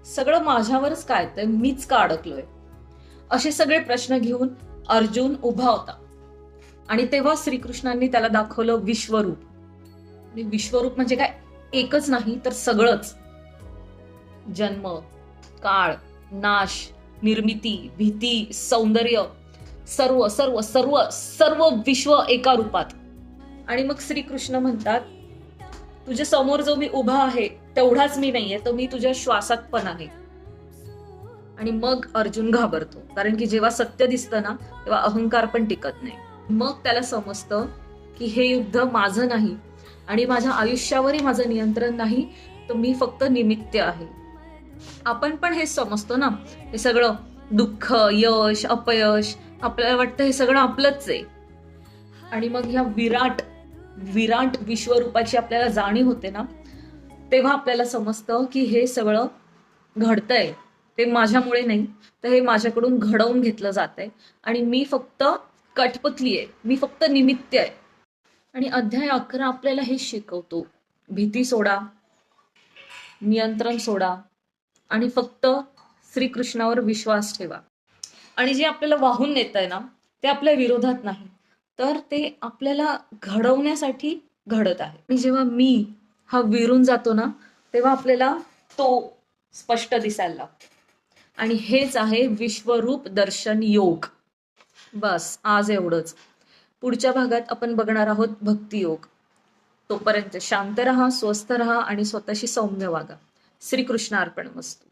सगळं माझ्यावरच काय, तर मीच का अडकलोय, असे सगळे प्रश्न घेऊन अर्जुन उभा होता. आणि तेव्हा श्रीकृष्णांनी त्याला दाखवलं विश्वरूप. आणि विश्वरूप म्हणजे काय, एकच नाही तर सगळंच. जन्म, काळ, नाश, निर्मिती, भीती, सौंदर्य, सर्व सर्व सर्व सर्व विश्व एका रूपात. आणि मग श्रीकृष्ण म्हणतात, तुझ्या समोर जो मी उभा आहे तेवढाच मी नाहीये, तर मी तुझ्या श्वासात पण आहे. आणि मग अर्जुन घाबरतो, कारण की जेव्हा सत्य दिसतं ना तेव्हा अहंकार पण टिकत नाही. मग त्याला समजतं की हे युद्ध माझं नाही आणि माझ्या आयुष्यावरही माझं नियंत्रण नाही, तर मी फक्त निमित्त आहे. आपण पण हे समजतो ना, हे सगळं दुःख, यश, अपयश, आपल्याला वाटतं हे सगळं आपलंच आहे. आणि मग ह्या विराट विराट विश्वरूपाची आपल्याला जाणीव होते ना, तेव्हा आपल्याला समजतं की हे सगळं घडतंय ते माझ्यामुळे नाही, तर हे माझ्याकडून घडवून घेतलं जातंय आणि मी फक्त कठपुतली आहे, मी फक्त निमित्त आहे. आणि अध्याय 11 आपल्याला हे शिकवतो, भीती सोडा, नियंत्रण सोडा आणि फक्त श्रीकृष्णावर विश्वास ठेवा. आणि जे आपल्याला वाहून नेत आहे ना, ते आपल्या विरोधात नाही, तर ते आपल्याला घडवण्यासाठी घडत आहे. आणि जेव्हा मी हा विरून जातो ना, तेव्हा आपल्याला तो स्पष्ट दिसायला लागतो. आणि हेच आहे विश्वरूप दर्शन योग. बस आज एवढंच. पुढच्या भागात आपण बघणार आहोत भक्तियोग. तोपर्यंत शांत रहा, स्वस्थ रहा आणि स्वतःशी सौम्य वागा. श्रीकृष्ण अर्पणमस्तु.